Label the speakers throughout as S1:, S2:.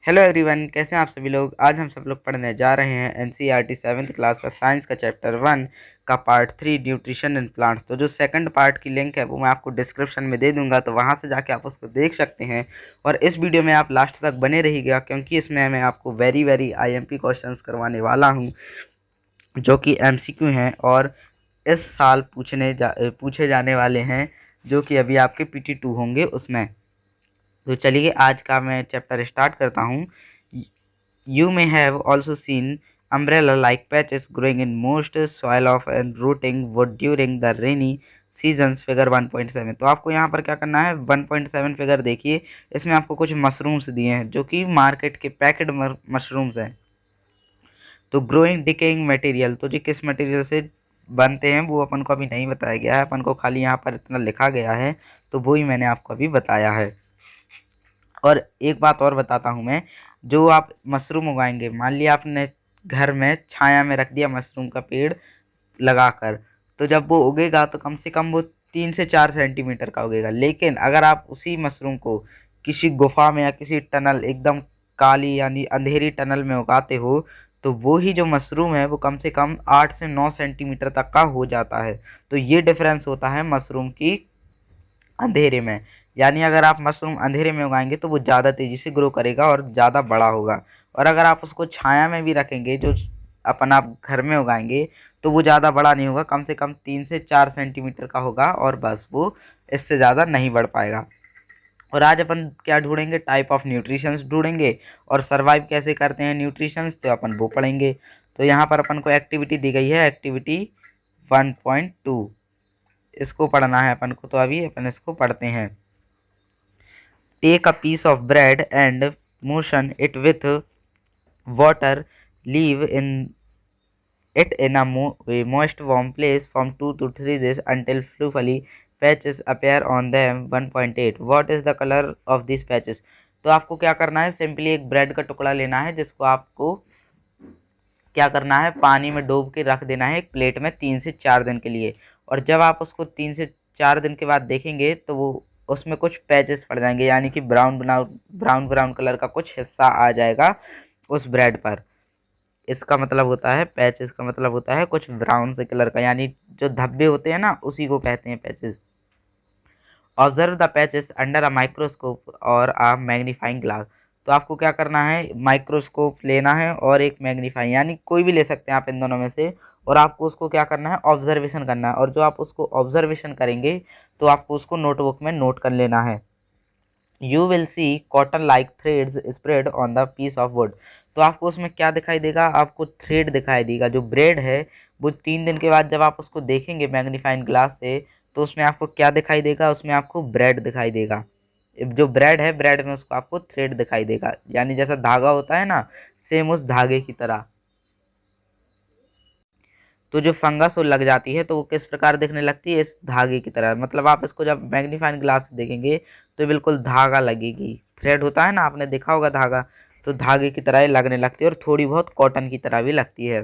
S1: Hello everyone, कैसे हैं आप सभी लोग। आज हम सब लोग पढ़ने जा रहे हैं एनसीईआरटी 7th क्लास का साइंस का चैप्टर 1 का पार्ट 3 न्यूट्रिशन इन प्लांट्स। तो जो सेकंड पार्ट की लिंक है वो मैं आपको डिस्क्रिप्शन में दे दूंगा, तो वहां से जाके आप उसको देख सकते हैं। और इस वीडियो में आप लास्ट तक बने रहिएगा, क्योंकि इसमें मैं आपको वेरी वेरी आईएमपी क्वेश्चंस करवाने वाला हूँ, जो कि एमसीक्यू हैं और इस साल पूछे जाने वाले हैं, जो कि अभी आपके PT2 होंगे उसमें। तो चलिए आज का मैं चैप्टर स्टार्ट करता हूँ। You may have also seen umbrella-like patches growing in most soil of and rooting wood during the rainy seasons figure 1.7। तो आपको यहाँ पर क्या करना है, 1.7 फिगर देखिए। इसमें आपको कुछ मशरूम्स दिए हैं जो कि मार्केट के पैकेड मशरूम्स हैं। तो ग्रोइंग डिकेइंग मटेरियल, तो जी किस मटेरियल से बनते हैं वो अपन को अभी नहीं बताया गया है, अपन को खाली यहाँ पर इतना लिखा गया है, तो वो ही मैंने आपको अभी बताया है। और एक बात और बताता हूँ मैं, जो आप मशरूम उगाएंगे, मान लिया आपने घर में छाया में रख दिया मशरूम का पेड़ लगाकर, तो जब वो उगेगा तो कम से कम वो 3 से 4 सेंटीमीटर का उगेगा। लेकिन अगर आप उसी मशरूम को किसी गुफा में या किसी टनल, एकदम काली यानी अंधेरी टनल में उगाते हो, तो वो ही जो मशरूम है वो कम से कम 8 से 9 सेंटीमीटर तक का हो जाता है। तो ये डिफरेंस होता है मशरूम की अंधेरे में। यानी अगर आप मशरूम अंधेरे में उगाएंगे तो वो ज़्यादा तेज़ी से ग्रो करेगा और ज़्यादा बड़ा होगा। और अगर आप उसको छाया में भी रखेंगे, जो अपन आप घर में उगाएंगे, तो वो ज़्यादा बड़ा नहीं होगा, कम से कम 3 से 4 सेंटीमीटर का होगा और बस, वो इससे ज़्यादा नहीं बढ़ पाएगा। और आज अपन क्या ढूंढेंगे, टाइप ऑफ न्यूट्रिशंस ढूंढेंगे, और सर्वाइव कैसे करते हैं न्यूट्रिशंस, तो अपन वो पढ़ेंगे। तो यहाँ पर अपन को एक्टिविटी दी गई है, एक्टिविटी 1.2, इसको पढ़ना है अपन को। तो अभी अपन इसको पढ़ते हैं। Take a piece of bread and moisten it with water. Leave it in a moist warm place from 2 to 3 days until fluffy patches appear on them. 1.8 What is the color of these patches? तो आपको क्या करना है, simply एक bread का टुकड़ा लेना है, जिसको आपको क्या करना है, पानी में डूब के रख देना है एक प्लेट में 3 से 4 दिन के लिए। और जब आप उसको 3 से 4 दिन के बाद देखेंगे तो वो उसमें कुछ पैचेस पड़ जाएंगे, यानी कि ब्राउन ब्राउन ब्राउन कलर का कुछ हिस्सा आ जाएगा उस ब्रेड पर। इसका मतलब होता है पैचेस, का मतलब होता है कुछ ब्राउन से कलर का, यानी जो धब्बे होते हैं ना, उसी को कहते हैं patches. Observe the patches under a microscope और अ मैग्नीफाइंग ग्लास। तो आपको क्या करना है, माइक्रोस्कोप लेना है और एक मैग्नीफाइंग, यानी कोई भी ले सकते हैं आप इन दोनों में से, और आपको उसको क्या करना है, ऑब्जर्वेशन करना है। और जो आप उसको ऑब्जर्वेशन करेंगे तो आपको उसको नोटबुक में नोट कर लेना है। You will see cotton like threads spread on the piece of wood. तो आपको उसमें क्या दिखाई देगा, आपको थ्रेड दिखाई देगा। जो ब्रेड है वो 3 दिन के बाद जब आप उसको देखेंगे मैग्नीफाइंग ग्लास से, तो उसमें आपको क्या दिखाई देगा, उसमें आपको ब्रेड दिखाई देगा। जो ब्रेड है, ब्रेड में उसको आपको थ्रेड दिखाई देगा, यानी जैसा धागा होता है ना, सेम उस धागे की तरह। तो जो फंगस वो लग जाती है तो वो किस प्रकार दिखने लगती है, इस धागे की तरह। मतलब आप इसको जब मैग्नीफाइंग ग्लास से देखेंगे तो बिल्कुल धागा लगेगी, थ्रेड होता है ना, आपने देखा होगा धागा, तो धागे की तरह ही लगने लगती है, और थोड़ी बहुत कॉटन की तरह भी लगती है।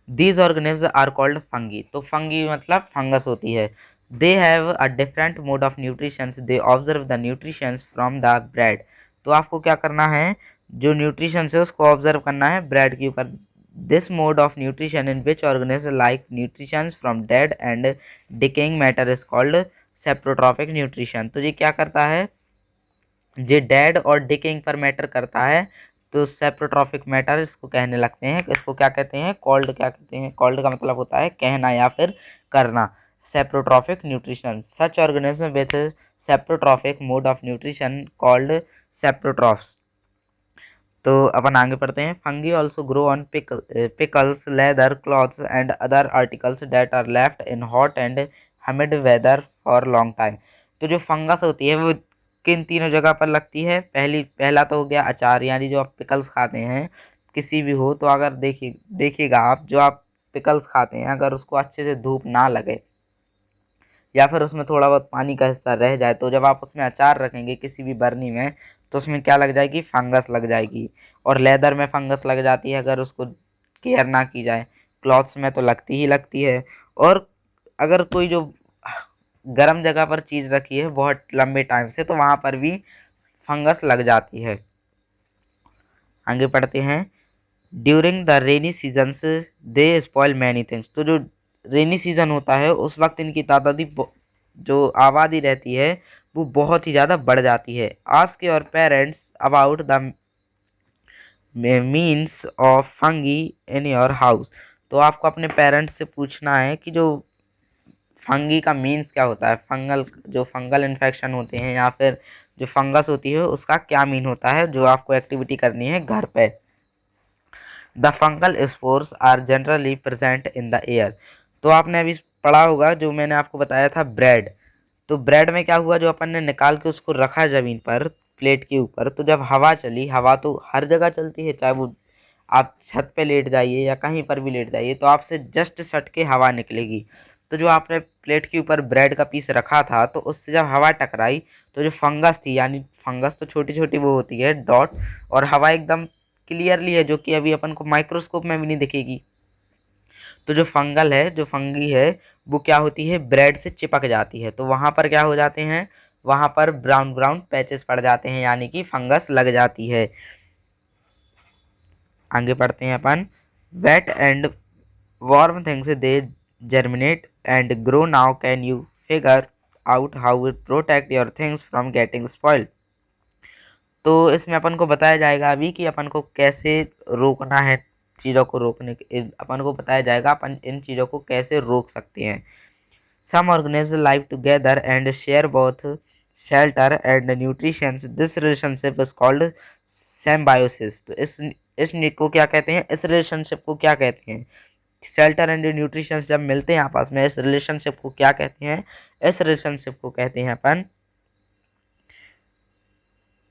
S1: These organism are called fungi. तो फंगी मतलब फंगस होती है। They have a different mode of nutrition, they observe the nutrition from the bread. तो आपको क्या करना है, जो न्यूट्रिशन है उसको ऑब्जर्व करना है ब्रेड के ऊपर। This mode of nutrition in which organism like nutrition from dead and decaying matter is called saprotrophic nutrition. तो ये क्या करता है, ये डेड और डिकेइंग पर मैटर करता है, तो सेप्रोट्रॉपिक मैटर इसको कहने लगते हैं। इसको क्या कहते हैं, कॉल्ड, क्या कहते हैं, कॉल्ड का मतलब होता है कहना या फिर करना। Saprotrophic nutrition, such organism with saprotrophic mode of nutrition called saprotrophs. तो अपन आगे पढ़ते हैं। Fungi also grow on pickles, leather, clothes and other articles that are left in hot and humid weather for long time. तो जो fungus होती है वो किन तीनों जगह पर लगती है, पहला तो हो गया अचार, यानी जो आप पिकल्स खाते हैं किसी भी हो, तो अगर देखिएगा आप, जो आप पिकल्स खाते हैं अगर उसको अच्छे से धूप ना लगे या फिर उसमें थोड़ा बहुत पानी का हिस्सा रह जाए, तो जब आप उसमें अचार रखेंगे किसी भी बरनी में, तो उसमें क्या लग जाएगी, फंगस लग जाएगी। और लेदर में फंगस लग जाती है अगर उसको केयर ना की जाए। क्लॉथ्स में तो लगती ही लगती है। और अगर कोई जो गर्म जगह पर चीज़ रखी है बहुत लंबे टाइम से, तो वहाँ पर भी फंगस लग जाती है। आगे पढ़ते हैं। During the rainy seasons they spoil many things. तो जो रेनी सीजन होता है उस वक्त इनकी तादादी जो आबादी रहती है वो बहुत ही ज़्यादा बढ़ जाती है। Ask your parents about the means of fungi in your house. तो आपको अपने पेरेंट्स से पूछना है कि जो फंगी का मीन्स क्या होता है, फंगल इन्फेक्शन होते हैं या फिर जो फंगस होती है उसका क्या मीन होता है, जो आपको एक्टिविटी करनी है घर पे। The fungal spores are generally present in the air. तो आपने अभी पढ़ा होगा जो मैंने आपको बताया था ब्रेड। तो ब्रेड में क्या हुआ, जो अपन ने निकाल के उसको रखा जमीन पर प्लेट के ऊपर, तो जब हवा चली, हवा तो हर जगह चलती है, चाहे वो आप छत पे लेट जाइए या कहीं पर भी लेट जाइए, तो आपसे जस्ट सट के हवा निकलेगी। तो जो आपने प्लेट के ऊपर ब्रेड का पीस रखा था तो उससे जब हवा टकराई तो जो फंगस थी, यानी फंगस तो छोटी छोटी वो होती है डॉट, और हवा एकदम क्लियरली है जो कि अभी अपन को माइक्रोस्कोप में भी नहीं दिखेगी। तो जो फंगी है वो क्या होती है, ब्रेड से चिपक जाती है, तो वहाँ पर क्या हो जाते हैं, वहाँ पर ब्राउन ब्राउन पैचेस पड़ जाते हैं, यानी कि फंगस लग जाती है। आगे पढ़ते हैं अपन। Wet and warm things they germinate and grow now, can you figure out how it protect your things from getting spoiled. तो इसमें अपन को बताया जाएगा अभी कि अपन को कैसे रोकना है, चीज़ों को रोकने के अपन को बताया जाएगा अपन इन चीज़ों को कैसे रोक सकते हैं। सम organisms live together and share both shelter and nutrition. This relationship is called symbiosis. तो इस को क्या कहते हैं, इस रिलेशनशिप को क्या कहते हैं, शेल्टर एंड न्यूट्रिशन जब मिलते हैं आपस में, इस रिलेशनशिप को क्या कहते हैं, इस रिलेशनशिप को कहते हैं अपन,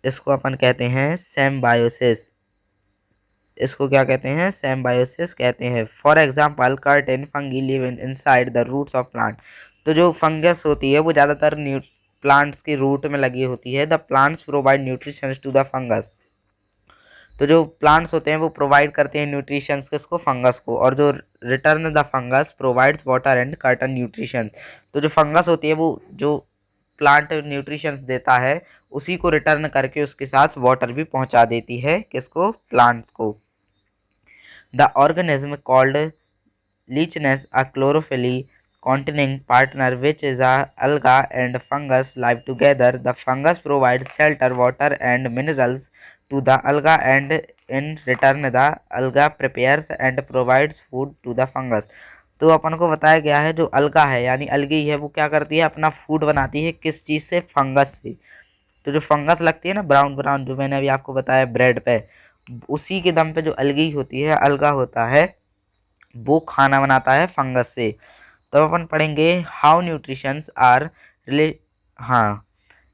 S1: इसको अपन कहते हैं सिम्बायोसिस। इसको क्या कहते हैं, सिम्बायोसिस कहते हैं। For example certain fungi live inside the roots of plant. तो जो फंगस होती है वो ज़्यादातर प्लांट्स के रूट में लगी होती है। The plants provide nutrition to the fungus. तो जो प्लांट्स होते हैं वो प्रोवाइड करते हैं न्यूट्रिशन किसको, फंगस को, और जो return the fungus provides water and curtain nutrition. तो जो फंगस होती है वो जो प्लांट न्यूट्रिशंस देता है उसी को रिटर्न करके उसके साथ वाटर भी पहुंचा देती है, किसको, प्लांट्स को। The organism called lichness, a chlorophyll containing partner which is a alga and fungus live together. The fungus provides shelter, water and minerals to the alga, and in return the alga prepares and provides food to the fungus. तो अपन को बताया गया है जो अलगा है यानी अलगी है वो क्या करती है, अपना फूड बनाती है किस चीज़ से, फंगस से। तो जो फंगस लगती है ना ब्राउन ब्राउन, जो मैंने अभी आपको बताया ब्रेड पे, उसी के दम पे जो अलगी होती है, अलगा होता है, वो खाना बनाता है फंगस से। तो अपन पढ़ेंगे हाउ न्यूट्रिशंस आर हाँ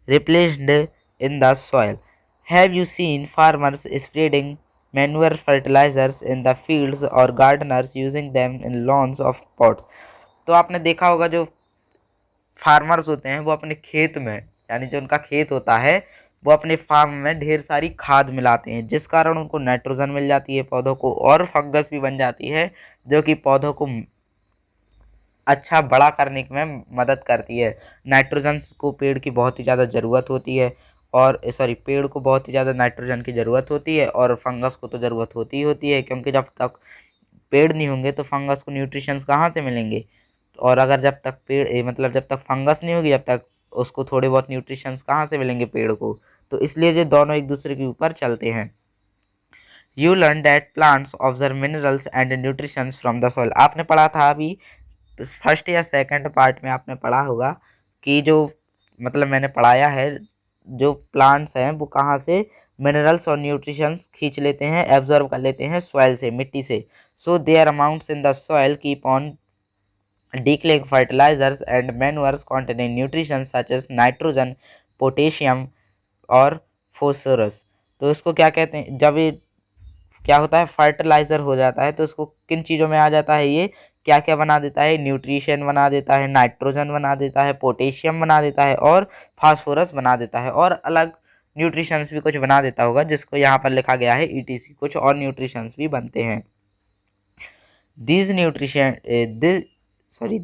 S1: replaced in the soil. Have you seen farmers spreading manure fertilizers in the fields और gardeners using them in lawns of pots. तो आपने देखा होगा जो फार्मर्स होते हैं वो अपने खेत में, यानी जो उनका खेत होता है, वो अपने फार्म में ढेर सारी खाद मिलाते हैं जिस कारण उनको नाइट्रोजन मिल जाती है पौधों को, और फंगस भी बन जाती है जो कि पौधों को अच्छा बड़ा करने में मदद करती है। नाइट्रोजन को पेड़ की बहुत ही ज़्यादा ज़रूरत होती है, और सॉरी पेड़ को बहुत ही ज़्यादा नाइट्रोजन की ज़रूरत होती है, और फंगस को तो ज़रूरत होती ही होती है, क्योंकि जब तक पेड़ नहीं होंगे तो फंगस को न्यूट्रिशंस कहाँ से मिलेंगे। और अगर जब तक मतलब जब तक फंगस नहीं होगी जब तक उसको थोड़े बहुत न्यूट्रिशंस कहाँ से मिलेंगे पेड़ को। तो इसलिए जो दोनों एक दूसरे के ऊपर चलते हैं। You learn that plants observe minerals and nutritions from the soil. आपने पढ़ा था अभी फर्स्ट या सेकंड पार्ट में, आपने पढ़ा होगा कि जो मतलब मैंने पढ़ाया है, जो प्लांट्स हैं वो कहाँ से मिनरल्स और न्यूट्रिशंस खींच लेते हैं, एब्जॉर्ब कर लेते हैं सॉइल से, मिट्टी से। So their amounts in the soil keep on decaying fertilizers and manures containing nutrition such as nitrogen, potassium और phosphorus। तो इसको क्या कहते हैं, जब ये क्या होता है फर्टिलाइजर हो जाता है तो इसको किन चीज़ों में आ जाता है, ये क्या क्या बना देता है, न्यूट्रिशन बना देता है, नाइट्रोजन बना देता है, पोटेशियम बना देता है और फास्फोरस बना देता है, और अलग न्यूट्रिशंस भी कुछ बना देता होगा जिसको यहाँ पर लिखा गया है ETC। कुछ और न्यूट्रिशंस भी बनते हैं। These nutrition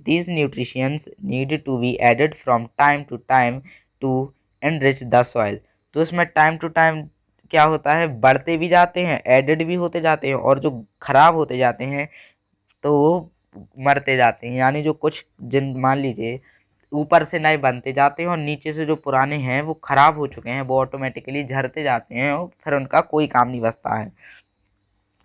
S1: these nutrients need to be added from time to time to enrich the soil। तो इसमें टाइम टू टाइम क्या होता है, बढ़ते भी जाते हैं, एडेड भी होते जाते हैं, और जो खराब होते जाते हैं तो वो मरते जाते हैं। यानी जो कुछ जिन मान लीजिए ऊपर से नए बनते जाते हैं और नीचे से जो पुराने हैं वो खराब हो चुके हैं, वो ऑटोमेटिकली झड़ते जाते हैं और फिर उनका कोई काम नहीं बचता है।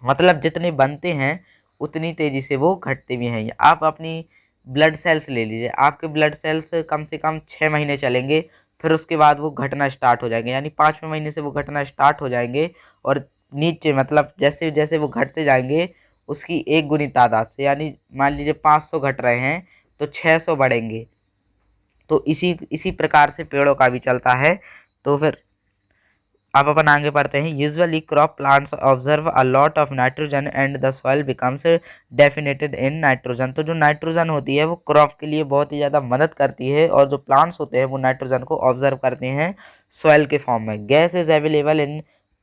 S1: मतलब जितने बनते हैं उतनी तेजी से वो घटते भी हैं। आप अपनी ब्लड सेल्स ले लीजिए, आपके ब्लड सेल्स कम से कम 6 महीने चलेंगे, फिर उसके बाद वो घटना स्टार्ट हो जाएंगे, यानी 5वें महीने से वो घटना स्टार्ट हो जाएंगे। और नीचे मतलब जैसे जैसे वो घटते जाएंगे उसकी एक गुनी तादाद से, यानी मान लीजिए 500 घट रहे हैं तो 600 बढ़ेंगे। तो इसी इसी प्रकार से पेड़ों का भी चलता है। तो फिर अब अपन आगे बढ़ते हैं। Usually crop plants observe a lot of nitrogen and the soil becomes deficient in nitrogen. तो जो नाइट्रोजन होती है वो क्रॉप के लिए बहुत ही ज़्यादा मदद करती है, और जो प्लांट्स होते हैं वो नाइट्रोजन को ऑब्जर्व करते हैं सॉइल के फॉर्म में। Gas is available in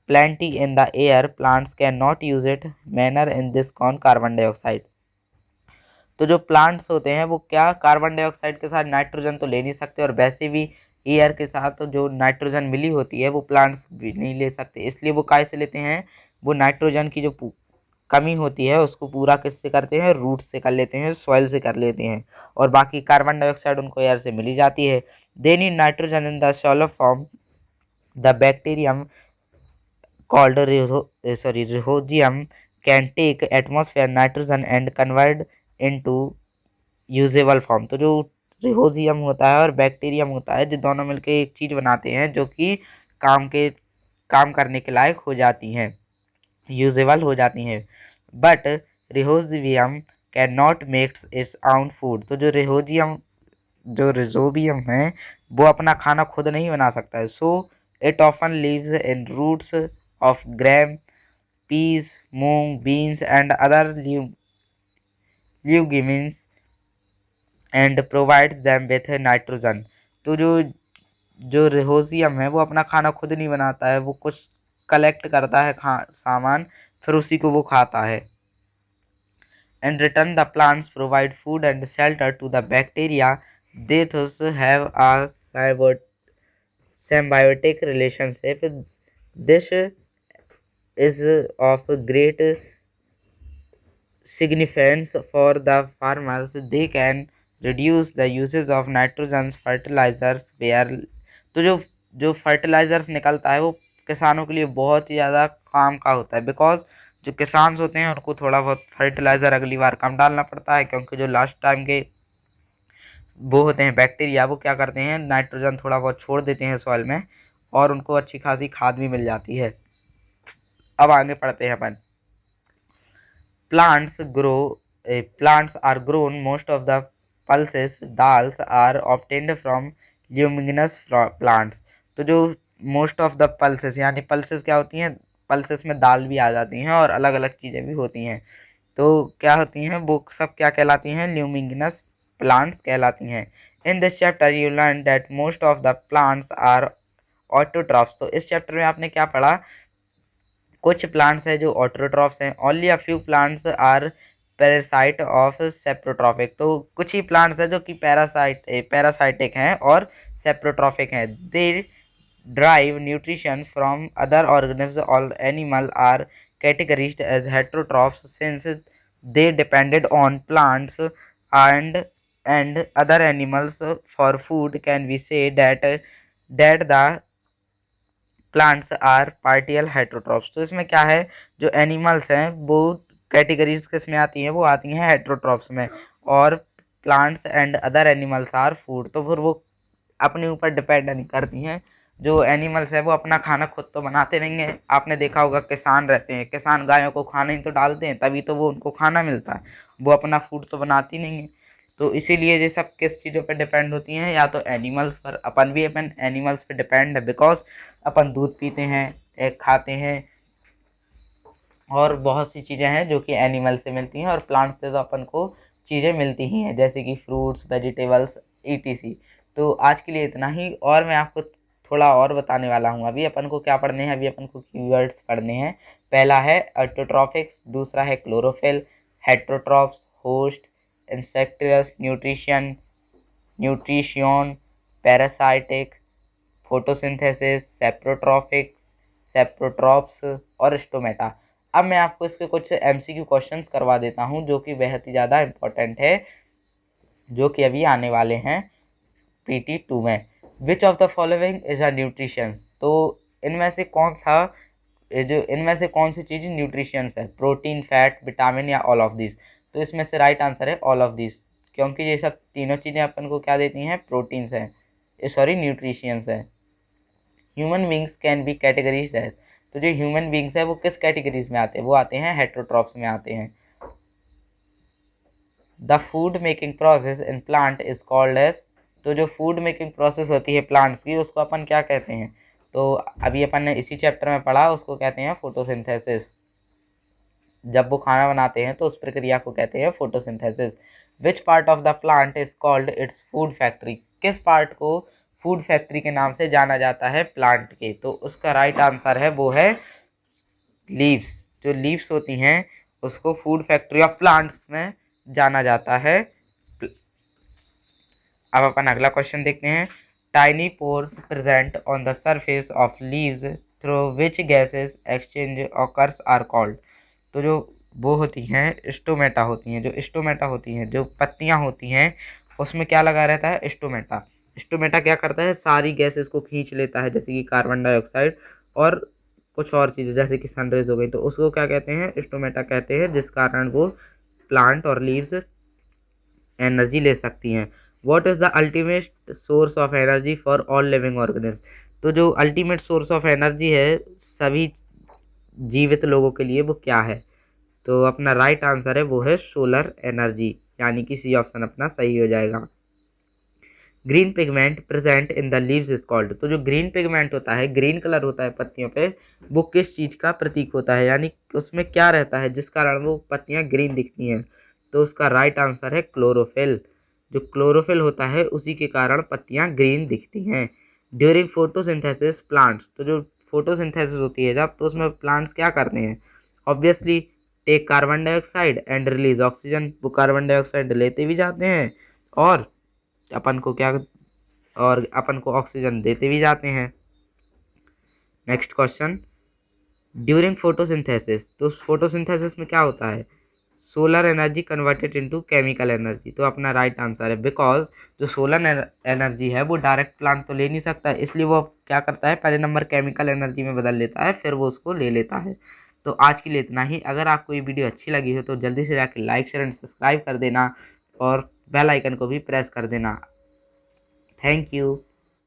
S1: plenty in the air, plants cannot use it manner in this con carbon dioxide. तो जो प्लांट्स होते हैं वो क्या कार्बन डाइऑक्साइड के साथ नाइट्रोजन तो ले नहीं सकते, और वैसे भी एयर के साथ जो नाइट्रोजन मिली होती है वो प्लांट्स भी नहीं ले सकते। इसलिए वो काय से लेते हैं, वो नाइट्रोजन की जो कमी होती है उसको पूरा किससे करते हैं, रूट से कर लेते हैं, सॉइल से कर लेते हैं, और बाकी कार्बन डाइऑक्साइड उनको एयर से मिली जाती है। They need nitrogen in the shallow form. The bacterium called rhizobium can take atmosphere nitrogen and convert into usable form. तो जो रिहोजियम होता है और बैक्टीरियम होता है, जो दोनों मिलकर एक चीज बनाते हैं जो कि काम करने के लायक हो जाती हैं, यूजेबल हो जाती हैं। But rhizobium can not makes its own food. तो जो रिजोबियम है वो अपना खाना खुद नहीं बना सकता है। So it often lives in roots of gram, peas, moong, beans and other legumes and provides them with nitrogen. तो जो रेहोजियम है वो अपना खाना खुद नहीं बनाता है, वो कुछ कलेक्ट करता है सामान, फिर उसी को वो खाता है। And return the plants provide food and shelter to the bacteria. They thus have a symbiotic relationship. This is of great significance for the farmers. They can reduce the usage of nitrogen fertilizers where। तो जो fertilisers निकलता है वो किसानों के लिए बहुत ही ज़्यादा काम का होता है, बिकॉज जो किसान होते हैं उनको थोड़ा बहुत फर्टिलाइज़र अगली बार कम डालना पड़ता है, क्योंकि जो लास्ट टाइम के वो होते हैं बैक्टीरिया वो क्या करते हैं, नाइट्रोजन थोड़ा बहुत छोड़ देते हैं सॉइल में, और उनको अच्छी खासी खाद भी मिल जाती है। अब आगे पढ़ते हैं अपन। Plants are grown. Most of the pulses dals are obtained from leguminous plants। तो जो मोस्ट ऑफ द पल्सेस, यानी पल्सेस क्या होती हैं, पल्सेस में दाल भी आ जाती हैं और अलग अलग चीज़ें भी होती हैं। तो क्या होती हैं वो सब, क्या कहलाती हैं, ल्यूमिनस प्लांट्स कहलाती हैं। In this chapter you learn that most of the plants are autotrophs. तो इस चैप्टर में आपने क्या पढ़ा, कुछ प्लांट्स हैं जो ऑटोट्रॉफ्स हैं। Only a few plants are parasite of saprotrophic. तो कुछ ही प्लांट्स हैं जो कि पैरासाइटिक हैं और सेप्रोट्रॉफिक हैं। They drive nutrition from other organisms और animal are categorized as heterotrophs since they depended on plants and other animals for food. Can we say that the plants are partial heterotrophs. तो इसमें क्या है, जो animals हैं वो categories किस में आती हैं, वो आती हैं हेट्रोट्रॉफ्स में, और plants and other animals are food. तो फिर वो अपने ऊपर डिपेंड नहीं करती हैं। जो एनिमल्स है वो अपना खाना खुद तो बनाते नहीं हैं। आपने देखा होगा किसान रहते हैं, किसान गायों को खाना ही तो डालते हैं, तभी तो वो उनको खाना मिलता है, वो अपना फूड तो बनाती नहीं है। तो इसीलिए ये सब किस चीज़ों पे डिपेंड होती हैं, या तो एनिमल्स पर। अपन भी अपन एनिमल्स पे डिपेंड है, बिकॉज अपन दूध पीते हैं, एग खाते हैं, और बहुत सी चीज़ें हैं जो कि एनिमल से मिलती हैं, और प्लांट से तो अपन को चीज़ें मिलती ही हैं, जैसे कि फ्रूट्स, वेजिटेबल्स, ईटीसी। तो आज के लिए इतना ही, और मैं आपको थोड़ा और बताने वाला हूँ। अभी अपन को क्या पढ़ने हैं, अभी अपन को कीवर्ड्स पढ़ने हैं। पहला है ऑटोट्रॉफिक्स, दूसरा है chlorophyll, heterotrophs, host, insectivorous, nutrition, parasitic, photosynthesis, saprotrophic, saprotrophs और स्टोमेटा। अब मैं आपको इसके कुछ MCQ क्वेश्चंस करवा देता हूँ जो कि बेहद ही ज़्यादा इम्पोर्टेंट है, जो कि अभी आने वाले हैं PT2 में। Which of the following is a nutritions, तो इनमें से कौन सा, जो इनमें से कौन सी चीज़ न्यूट्रिशंस है, प्रोटीन, फैट, विटामिन या ऑल ऑफ दिस। तो इसमें से राइट आंसर है ऑल ऑफ दिस, क्योंकि ये सब तीनों चीज़ें अपन को क्या देती हैं, प्रोटीन्स हैं, सॉरी न्यूट्रिशियंस है। Human beings can be categories as, तो जो ह्यूमन बींग्स है वो किस कैटेगरीज में आते हैं, वो आते हैं हेट्रोट्रॉप्स में आते हैं। The food making process in plant is called as, तो जो फूड मेकिंग प्रोसेस होती है प्लांट्स की उसको अपन क्या कहते हैं, तो अभी अपन ने इसी चैप्टर में पढ़ा, उसको कहते हैं फोटोसिंथेसिस। जब वो खाना बनाते हैं तो उस प्रक्रिया को कहते हैं photosynthesis. Which part of the plant is called its food factory, किस पार्ट को फूड फैक्ट्री के नाम से जाना जाता है प्लांट के, तो उसका राइट आंसर है वो है लीव्स। जो लीव्स होती हैं उसको फूड फैक्ट्री ऑफ प्लांट्स में जाना जाता है। अब अपन अगला क्वेश्चन देखते हैं। Tiny pores present on the surface of leaves through which gases exchange occurs are called, तो जो वो होती हैं स्टोमेटा होती हैं, जो स्टोमेटा होती हैं, जो पत्तियां होती हैं उसमें क्या लगा रहता है, स्टोमेटा। स्टोमेटा क्या करता है, सारी गैसेस को खींच लेता है, जैसे कि कार्बन डाइऑक्साइड और कुछ और चीज़ें जैसे कि सनरेज हो गई, तो उसको क्या कहते हैं, स्टोमेटा कहते हैं, जिस कारण वो प्लांट और लीव्स एनर्जी ले सकती हैं। What is the ultimate source of energy for all living organism, तो जो अल्टीमेट सोर्स ऑफ एनर्जी है सभी जीवित लोगों के लिए वो क्या है, तो अपना राइट आंसर है वो है सोलर एनर्जी, यानी कि सी ऑप्शन अपना सही हो जाएगा। Green pigment present in the leaves is called, तो जो ग्रीन पिगमेंट होता है, ग्रीन कलर होता है पत्तियों पे, वो किस चीज़ का प्रतीक होता है, यानी उसमें क्या रहता है जिस कारण वो पत्तियां ग्रीन दिखती हैं, तो उसका राइट आंसर है क्लोरोफिल। जो क्लोरोफिल होता है उसी के कारण पत्तियां ग्रीन दिखती हैं। ड्यूरिंग फोटोसिंथेसिस प्लांट्स, तो जो फोटोसिंथेसिस होती है जब, तो उसमें प्लांट्स क्या करते हैं, obviously take carbon dioxide and release oxygen, वो कार्बन डाइऑक्साइड लेते भी जाते हैं और अपन को क्या, और अपन को ऑक्सीजन देते भी जाते हैं। नेक्स्ट क्वेश्चन, ड्यूरिंग फोटोसिंथेसिस, तो फोटोसिंथेसिस में क्या होता है, solar energy converted into chemical energy, तो अपना राइट आंसर है, बिकॉज जो सोलर एनर्जी है वो डायरेक्ट प्लांट तो ले नहीं सकता, इसलिए वो क्या करता है, पहले नंबर केमिकल एनर्जी में बदल लेता है, फिर वो उसको ले लेता है। तो आज के लिए इतना ही। अगर आपको ये वीडियो अच्छी लगी हो तो जल्दी से जाकर लाइक, शेयर एंड सब्सक्राइब कर देना और बेल आइकन को भी प्रेस कर देना। Thank you.